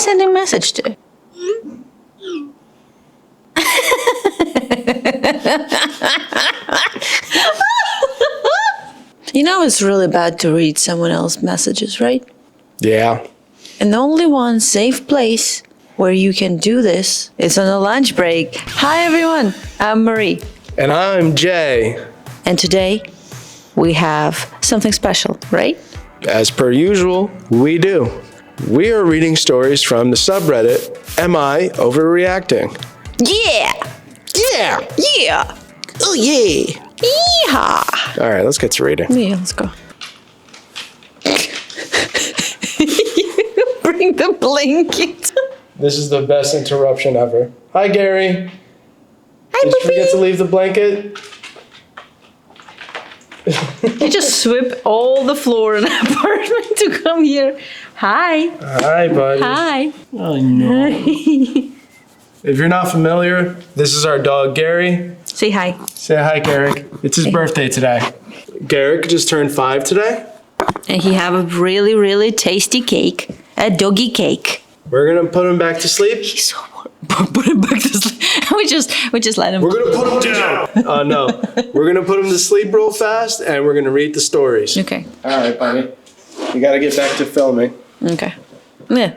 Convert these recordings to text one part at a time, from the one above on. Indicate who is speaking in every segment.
Speaker 1: sending message to? You know it's really bad to read someone else's messages, right?
Speaker 2: Yeah.
Speaker 1: And the only one safe place where you can do this is on a lunch break. Hi everyone, I'm Marie.
Speaker 2: And I'm Jay.
Speaker 1: And today we have something special, right?
Speaker 2: As per usual, we do. We are reading stories from the subreddit, Am I Overreacting?
Speaker 1: Yeah!
Speaker 2: Yeah!
Speaker 1: Yeah!
Speaker 2: Oh yeah!
Speaker 1: Yeehaw!
Speaker 2: All right, let's get to reading.
Speaker 1: Yeah, let's go. Bring the blanket.
Speaker 2: This is the best interruption ever. Hi, Gary.
Speaker 1: Hi,
Speaker 2: Did you forget to leave the blanket?
Speaker 1: You just sweep all the floor in the apartment to come here. Hi.
Speaker 2: Hi, buddy.
Speaker 1: Hi.
Speaker 2: Oh, no. If you're not familiar, this is our dog, Gary.
Speaker 1: Say hi.
Speaker 2: Say hi, Garrick. It's his birthday today. Garrick just turned 5 today.
Speaker 1: And he have a really, really tasty cake. A doggy cake.
Speaker 2: We're gonna put him back to sleep.
Speaker 1: He's so warm. Put him back to sleep. we just let him.
Speaker 2: We're gonna put him down. No, we're gonna put him to sleep real fast, and we're gonna read the stories.
Speaker 1: Okay.
Speaker 2: All right, buddy. You gotta get back to filming.
Speaker 1: Okay. Yeah.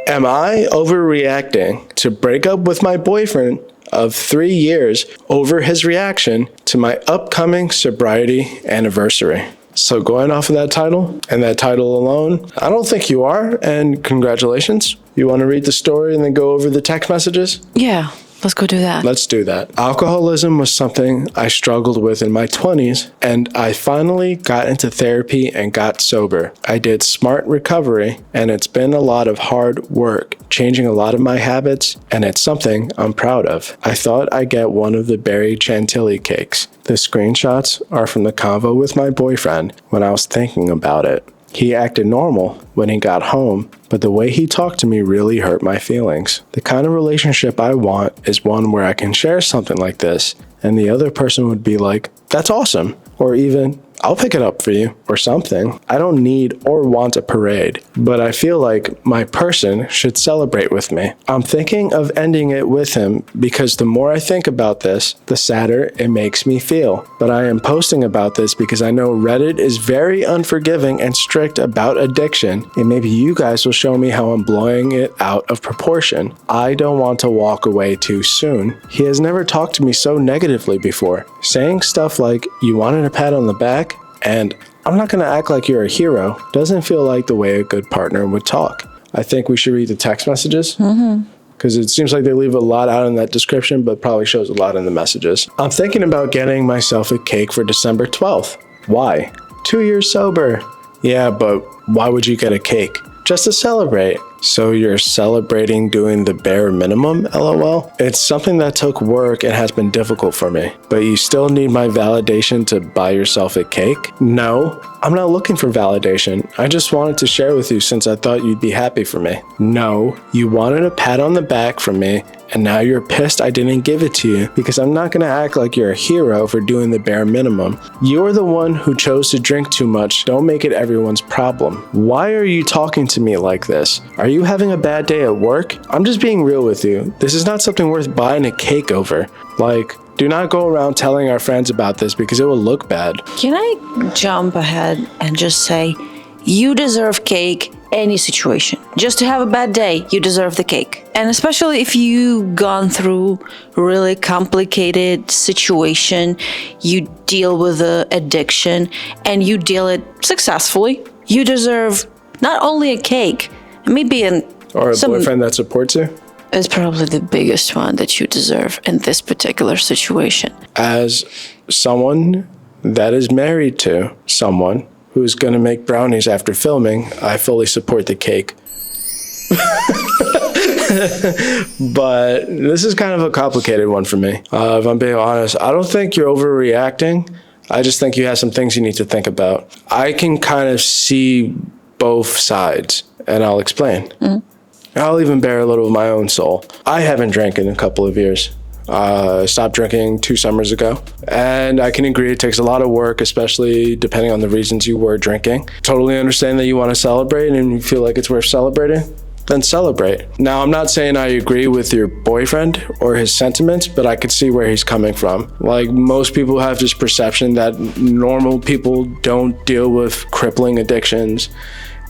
Speaker 2: Am I overreacting to break up with my boyfriend of 3 years over his reaction to my upcoming sobriety anniversary? So going off of that title and that title alone, I don't think you are, and congratulations. You want to read the story and then go over the text messages?
Speaker 1: Yeah. Let's go do that.
Speaker 2: Let's do that. Alcoholism was something I struggled with in my 20s, and I finally got into therapy and got sober. I did smart recovery, and it's been a lot of hard work, changing a lot of my habits, and it's something I'm proud of. I thought I'd get one of the berry chantilly cakes. The screenshots are from the convo with my boyfriend when I was thinking about it. He acted normal when he got home, but the way he talked to me really hurt my feelings. The kind of relationship I want is one where I can share something like this, and the other person would be like, "That's awesome," or even, "I'll pick it up for you," or something. I don't need or want a parade, but I feel like my person should celebrate with me. I'm thinking of ending it with him because the more I think about this, the sadder it makes me feel. But I am posting about this because I know Reddit is very unforgiving and strict about addiction, and maybe you guys will show me how I'm blowing it out of proportion. I don't want to walk away too soon. He has never talked to me so negatively before, saying stuff like, "You wanted a pat on the back?" and "I'm not going to act like you're a hero" doesn't feel like the way a good partner would talk. I think we should read the text messages. Because it seems like they leave a lot out in that description, but probably shows a lot in the messages. I'm thinking about getting myself a cake for December 12th. Why? 2 years sober. Yeah, but why would you get a cake? Just to celebrate. So you're celebrating doing the bare minimum, LOL? It's something that took work and has been difficult for me, but you still need my validation to buy yourself a cake? No, I'm not looking for validation. I just wanted to share with you since I thought you'd be happy for me. No, you wanted a pat on the back from me, and now you're pissed I didn't give it to you because I'm not gonna act like you're a hero for doing the bare minimum. You're the one who chose to drink too much. Don't make it everyone's problem. Why are you talking to me like this? Are you having a bad day at work? I'm just being real with you. This is not something worth buying a cake over. Like, do not go around telling our friends about this because it will look bad.
Speaker 1: Can I jump ahead and just say, you deserve cake any situation. Just to have a bad day, you deserve the cake. And especially if you've gone through really complicated situation, you deal with the addiction and you deal it successfully, you deserve not only a cake, maybe
Speaker 2: or a boyfriend that supports you.
Speaker 1: Is probably the biggest one that you deserve in this particular situation.
Speaker 2: As someone that is married to someone who's going to make brownies after filming, I fully support the cake. But this is kind of a complicated one for me. If I'm being honest, I don't think you're overreacting. I just think you have some things you need to think about. I can kind of see both sides, and I'll explain. I'll even bear a little of my own soul. I haven't drank in a couple of years. I stopped drinking 2 summers ago, and I can agree it takes a lot of work, especially depending on the reasons you were drinking. Totally understand that you want to celebrate and you feel like it's worth celebrating. then celebrate. Now, I'm not saying I agree with your boyfriend or his sentiments, but I could see where he's coming from. Like, most people have this perception that normal people don't deal with crippling addictions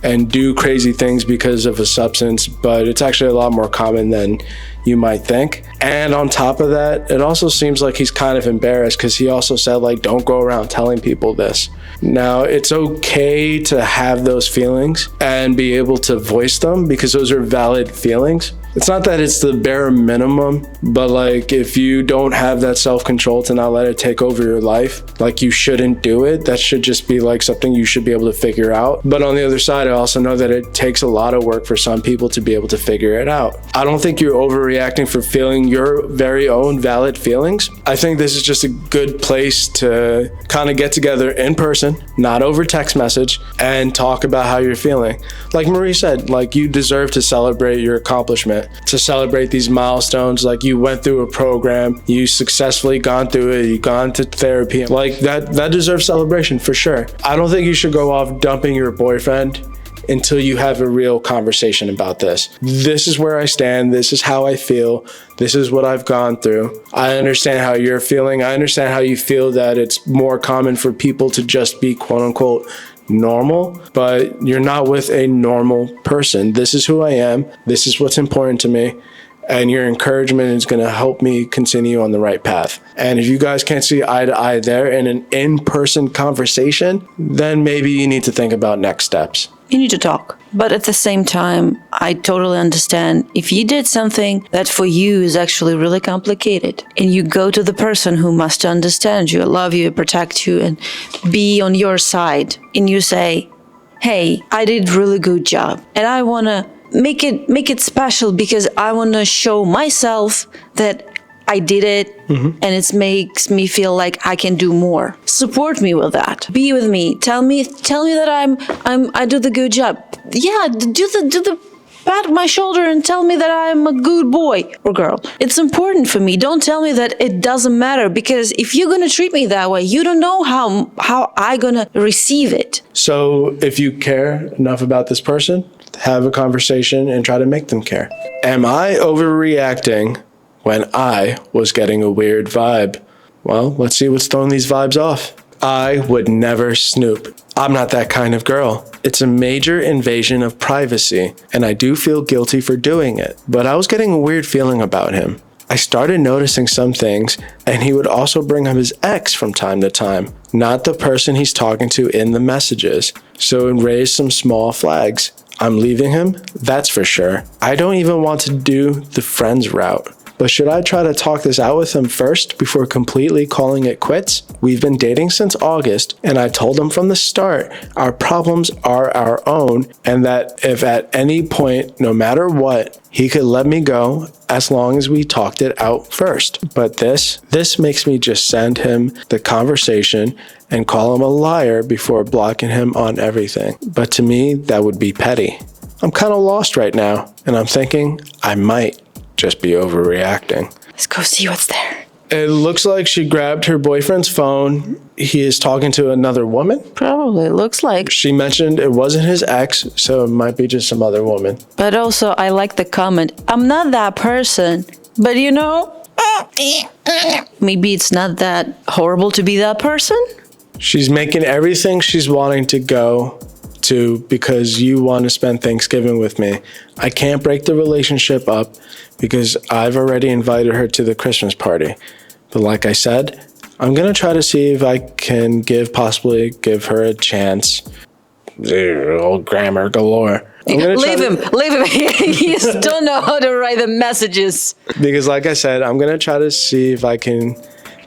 Speaker 2: and do crazy things because of a substance, but it's actually a lot more common than you might think. And on top of that, it also seems like he's kind of embarrassed because he also said, like, don't go around telling people this. Now, it's okay to have those feelings and be able to voice them because those are valid feelings. It's not that it's the bare minimum, but like, if you don't have that self-control to not let it take over your life, like, you shouldn't do it. That should just be like something you should be able to figure out. But on the other side, I also know that it takes a lot of work for some people to be able to figure it out. I don't think you're overreacting for feeling your very own valid feelings. I think this is just a good place to kind of get together in person, not over text message, and talk about how you're feeling. Like Marie said, like, you deserve to celebrate your accomplishment, to celebrate these milestones. Like, you went through a program, you successfully gone through it, you gone to therapy. Like, that deserves celebration for sure. I don't think you should go off dumping your boyfriend until you have a real conversation about this. This is where I stand. This is how I feel. This is what I've gone through. I understand how you're feeling. I understand how you feel that it's more common for people to just be quote unquote normal, but you're not with a normal person. This is who I am. This is what's important to me. And your encouragement is going to help me continue on the right path. And if you guys can't see eye to eye there in an in-person conversation, then maybe you need to think about next steps.
Speaker 1: You need to talk. But at the same time, I totally understand if you did something that for you is actually really complicated, and you go to the person who must understand you, love you, protect you, and be on your side, and you say, hey, I did a really good job, and I want to make it special because I want to show myself that I did it, and it makes me feel like I can do more. Support me with that. Be with me. Tell me that I do the good job. Yeah, do the pat my shoulder and tell me that I'm a good boy or girl. It's important for me. Don't tell me that it doesn't matter, because if you're gonna treat me that way, you don't know how I gonna receive it.
Speaker 2: So if you care enough about this person, have a conversation and try to make them care. Am I overreacting when I was getting a weird vibe? Well, let's see what's throwing these vibes off. I would never snoop. I'm not that kind of girl. It's a major invasion of privacy, and I do feel guilty for doing it. But I was getting a weird feeling about him. I started noticing some things, and he would also bring up his ex from time to time, not the person he's talking to in the messages. So it raised some small flags. I'm leaving him, that's for sure. I don't even want to do the friends route. But should I try to talk this out with him first before completely calling it quits? We've been dating since August, and I told him from the start our problems are our own, and that if at any point, no matter what, he could let me go as long as we talked it out first. But this makes me just send him the conversation and call him a liar before blocking him on everything. But to me, that would be petty. I'm kind of lost right now, and I'm thinking I might just be overreacting.
Speaker 1: Let's go see what's there.
Speaker 2: It looks like she grabbed her boyfriend's phone. He is talking to another woman.
Speaker 1: Probably, looks like.
Speaker 2: She mentioned it wasn't his ex, so it might be just some other woman.
Speaker 1: But also, I like the comment, I'm not that person, but you know, maybe it's not that horrible to be that person?
Speaker 2: She's making everything she's wanting to go to because you want to spend Thanksgiving with me. I can't break the relationship up because I've already invited her to the Christmas party. But like I said, I'm going to try to see if I can possibly give her a chance. Old grammar galore.
Speaker 1: Leave him. He just don't know how to write the messages.
Speaker 2: Because like I said, I'm going to try to see if I can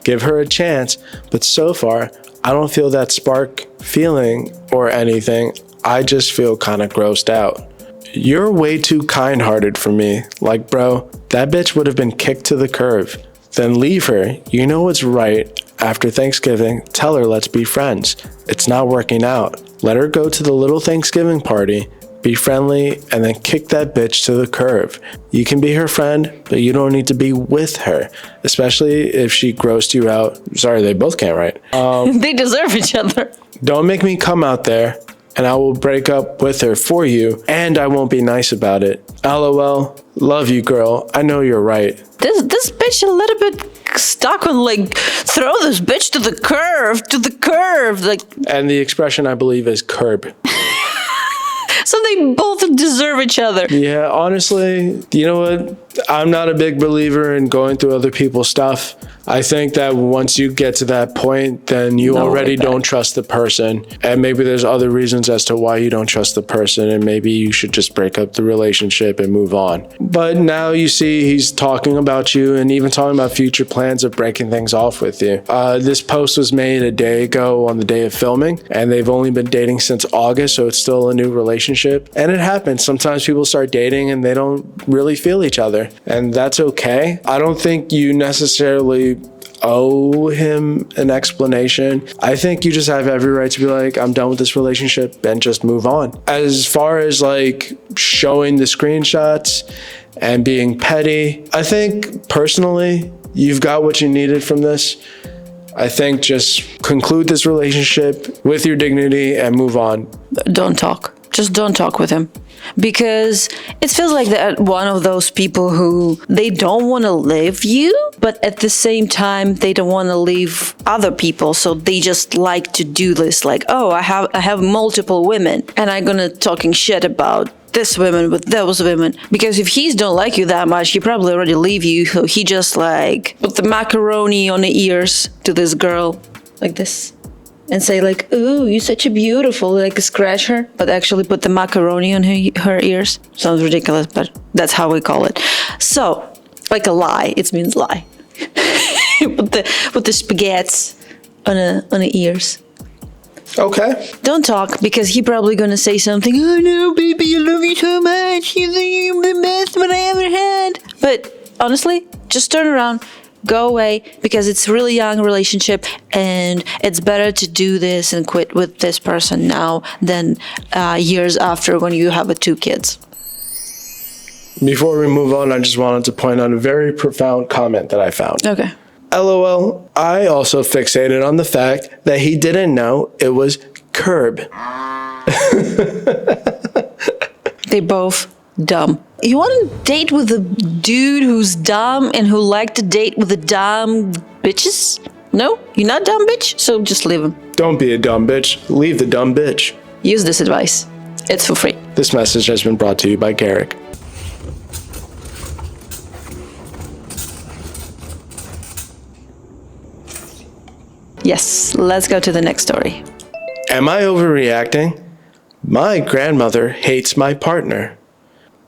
Speaker 2: give her a chance. But so far, I don't feel that spark feeling or anything. I just feel kind of grossed out. You're way too kind-hearted for me. Like, bro, that bitch would have been kicked to the curb. Then leave her. You know what's right. After Thanksgiving, tell her let's be friends. It's not working out. Let her go to the little Thanksgiving party, be friendly, and then kick that bitch to the curb. You can be her friend, but you don't need to be with her, especially if she grossed you out. Sorry, they both can't, right?
Speaker 1: They deserve each other.
Speaker 2: Don't make me come out there. and I will break up with her for you, and I won't be nice about it. LOL. Love you, girl. I know you're right.
Speaker 1: This bitch a little bit stuck on like, throw this bitch to the curve, like.
Speaker 2: And the expression, I believe, is curb.
Speaker 1: So they both deserve each other.
Speaker 2: Yeah, honestly, you know what? I'm not a big believer in going through other people's stuff. I think that once you get to that point, then you already don't trust the person. And maybe there's other reasons as to why you don't trust the person. And maybe you should just break up the relationship and move on. But now you see he's talking about you and even talking about future plans of breaking things off with you. This post was made a day ago on the day of filming. And they've only been dating since August. So it's still a new relationship. And it happens. Sometimes people start dating and they don't really feel each other. And that's okay. I don't think you necessarily owe him an explanation. I think you just have every right to be like, I'm done with this relationship and just move on. As far as like showing the screenshots and being petty, I think personally, you've got what you needed from this. I think just conclude this relationship with your dignity and move on.
Speaker 1: Don't talk. Just don't talk with him. Because it feels like that one of those people who they don't want to leave you, but at the same time they don't want to leave other people, so they just like to do this, like, oh, I have multiple women and I'm gonna talking shit about this woman with those women. Because if he don't like you that much, he probably already leave you, so he just like put the macaroni on the ears to this girl like this. And say like, ooh, you're such a beautiful, like scratch her, but actually put the macaroni on her ears. Sounds ridiculous, but that's how we call it. So, like a lie, it means lie. put the spaghettis on the ears.
Speaker 2: Okay.
Speaker 1: Don't talk, because he probably gonna say something, oh no, baby, I love you so much, you're the best one I ever had. But honestly, just turn around. Go away, because it's a really young relationship and it's better to do this and quit with this person now than years after when you have 2 kids.
Speaker 2: Before we move on, I just wanted to point out a very profound comment that I found.
Speaker 1: Okay.
Speaker 2: LOL, I also fixated on the fact that he didn't know it was curb.
Speaker 1: They both dumb. You want to date with a dude who's dumb and who like to date with the dumb bitches? No? You're not dumb, bitch? So just leave him.
Speaker 2: Don't be a dumb bitch. Leave the dumb bitch.
Speaker 1: Use this advice. It's for free.
Speaker 2: This message has been brought to you by Garrick.
Speaker 1: Yes, let's go to the next story.
Speaker 2: Am I overreacting? My grandmother hates my partner.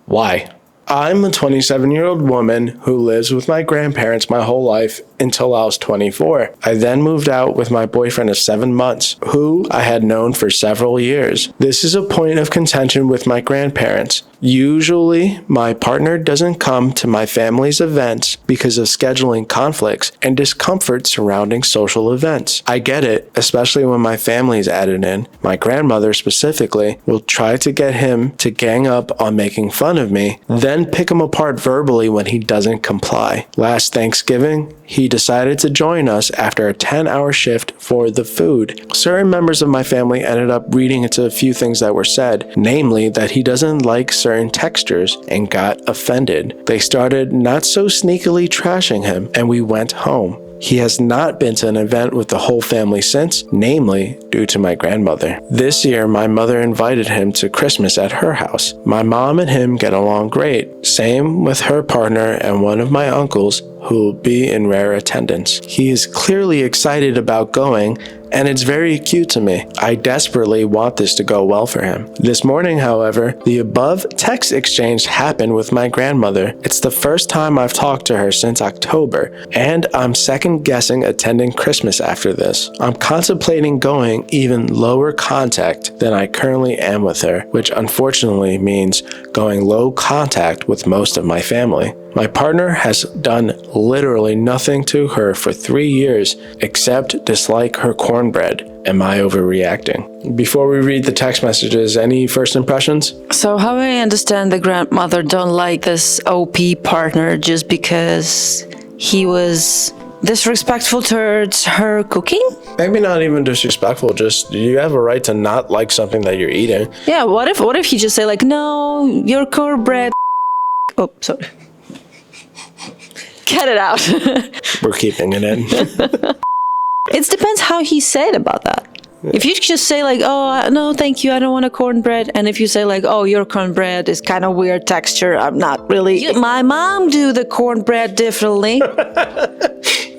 Speaker 2: Why? I'm a 27-year-old woman who lives with my grandparents my whole life until I was 24. I then moved out with my boyfriend of 7 months, who I had known for several years. This is a point of contention with my grandparents. Usually, my partner doesn't come to my family's events because of scheduling conflicts and discomfort surrounding social events. I get it, especially when my family is added in. My grandmother specifically will try to get him to gang up on making fun of me, then pick him apart verbally when he doesn't comply. Last Thanksgiving, he decided to join us after a 10-hour shift for the food. Certain members of my family ended up reading into a few things that were said, namely that he doesn't like certain textures, and got offended. They started not so sneakily trashing him, and we went home. He has not been to an event with the whole family since, namely due to my grandmother. This year, my mother invited him to Christmas at her house. My mom and him get along great. Same with her partner and one of my uncles, who will be in rare attendance. He is clearly excited about going, and it's very cute to me. I desperately want this to go well for him. This morning, however, the above text exchange happened with my grandmother. It's the first time I've talked to her since October, and I'm second guessing attending Christmas after this. I'm contemplating going even lower contact than I currently am with her, which unfortunately means going low contact with most of my family. My partner has done literally nothing to her for 3 years except dislike her cornbread. Am I overreacting? Before we read the text messages, any first impressions?
Speaker 1: So how I understand the grandmother don't like this OP partner just because he was disrespectful towards her cooking?
Speaker 2: Maybe not even disrespectful, just you have a right to not like something that you're eating.
Speaker 1: Yeah, what if he just say like, no, your cornbread. Oh, sorry. Cut it out.
Speaker 2: We're keeping it in.
Speaker 1: It depends how he said about that. If you just say like, oh, no, thank you, I don't want a cornbread. And if you say like, oh, your cornbread is kind of weird texture, I'm not really. My mom do the cornbread differently.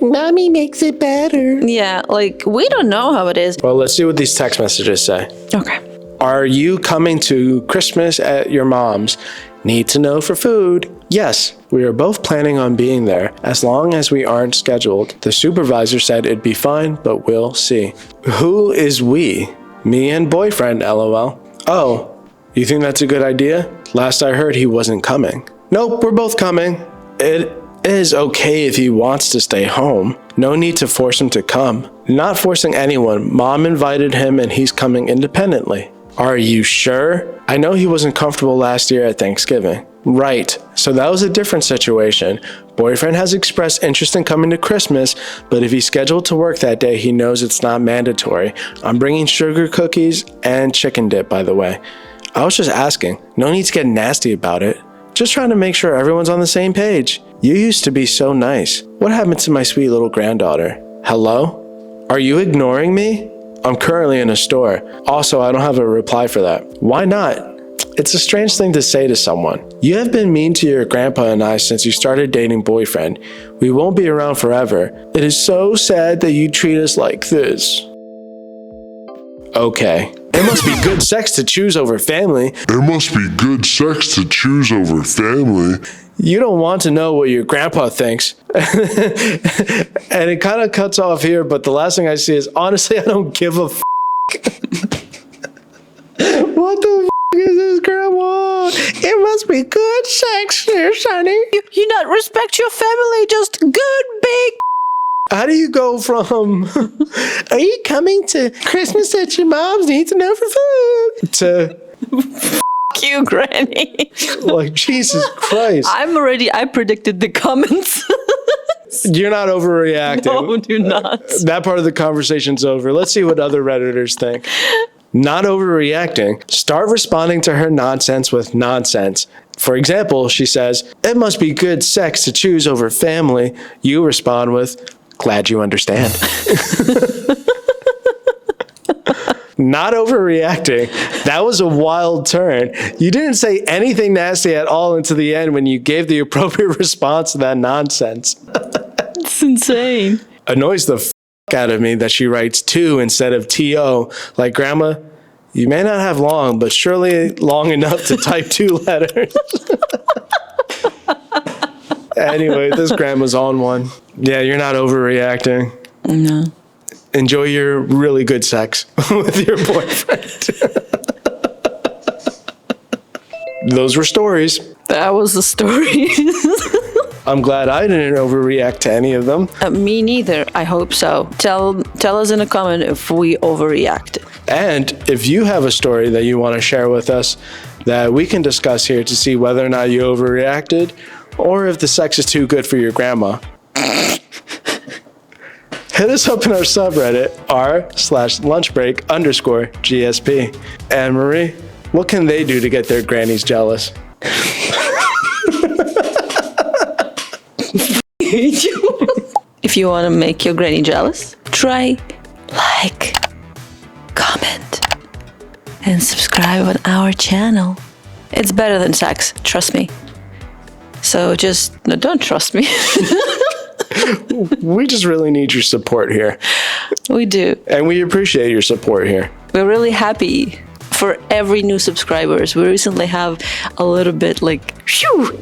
Speaker 2: Mommy makes it better.
Speaker 1: Yeah, like we don't know how it is.
Speaker 2: Well, let's see what these text messages say.
Speaker 1: Okay.
Speaker 2: Are you coming to Christmas at your mom's? Need to know for food. Yes, we are both planning on being there as long as we aren't scheduled. The supervisor said it'd be fine, but we'll see. Who is we? Me and boyfriend, LOL. Oh, you think that's a good idea? Last I heard he wasn't coming. Nope, we're both coming. It is okay if he wants to stay home. No need to force him to come. Not forcing anyone. Mom invited him and he's coming independently. Are you sure? I know he wasn't comfortable last year at Thanksgiving. Right, so that was a different situation. Boyfriend has expressed interest in coming to Christmas, but if he's scheduled to work that day, he knows it's not mandatory. I'm bringing sugar cookies and chicken dip, by the way. I was just asking. No need to get nasty about it. Just trying to make sure everyone's on the same page. You used to be so nice. What happened to my sweet little granddaughter? Hello? Are you ignoring me? I'm currently in a store. Also, I don't have a reply for that. Why not? It's a strange thing to say to someone. You have been mean to your grandpa and I since you started dating boyfriend. We won't be around forever. It is so sad that you treat us like this. Okay. It must be good sex to choose over family.
Speaker 3: It must be good sex to choose over family.
Speaker 2: You don't want to know what your grandpa thinks. And it kind of cuts off here, but the last thing I see is, honestly, I don't give a f***. What the f*** is this, Grandma? It must be good sex there, Sonny.
Speaker 1: You not respect your family, just good big.
Speaker 2: How do you go from, are you coming to Christmas at your mom's? Need to know for food? To...
Speaker 1: you, Granny.
Speaker 2: Like, Jesus Christ.
Speaker 1: I predicted the comments.
Speaker 2: You're not overreacting.
Speaker 1: No, do not.
Speaker 2: That part of the conversation's over. Let's see what other Redditors think. Not overreacting. Start responding to her nonsense with nonsense. For example, she says, it must be good sex to choose over family. You respond with, glad you understand. Not overreacting. That was a wild turn. You didn't say anything nasty at all until the end when you gave the appropriate response to that nonsense.
Speaker 1: It's insane.
Speaker 2: Annoys the out of me that she writes to instead of TO. Like, Grandma, you may not have long, but surely long enough to type 2 letters. Anyway, this grandma's on one. Yeah, you're not overreacting.
Speaker 1: No.
Speaker 2: Enjoy your really good sex with your boyfriend. Those were stories.
Speaker 1: That was the story.
Speaker 2: I'm glad I didn't overreact to any of them.
Speaker 1: Me neither. I hope so. Tell us in a comment if we overreacted.
Speaker 2: And if you have a story that you want to share with us that we can discuss here to see whether or not you overreacted or if the sex is too good for your grandma, hit us up in our subreddit, r/lunchbreak_GSP. And Marie, what can they do to get their grannies jealous?
Speaker 1: If you want to make your granny jealous, try like, comment, and subscribe on our channel. It's better than sex, trust me. So just, no, don't trust me.
Speaker 2: We just really need your support here.
Speaker 1: We do.
Speaker 2: And we appreciate your support here.
Speaker 1: We're really happy for every new subscribers. We recently have a little bit like, shoo,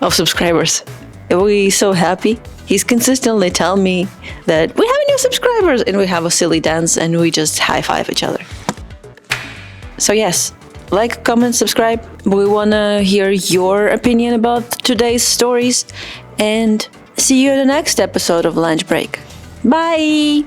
Speaker 1: of subscribers. We're so happy. He's consistently telling me that we have new subscribers and we have a silly dance and we just high five each other. So yes, like, comment, subscribe. We want to hear your opinion about today's stories and see you in the next episode of Lunch Break. Bye!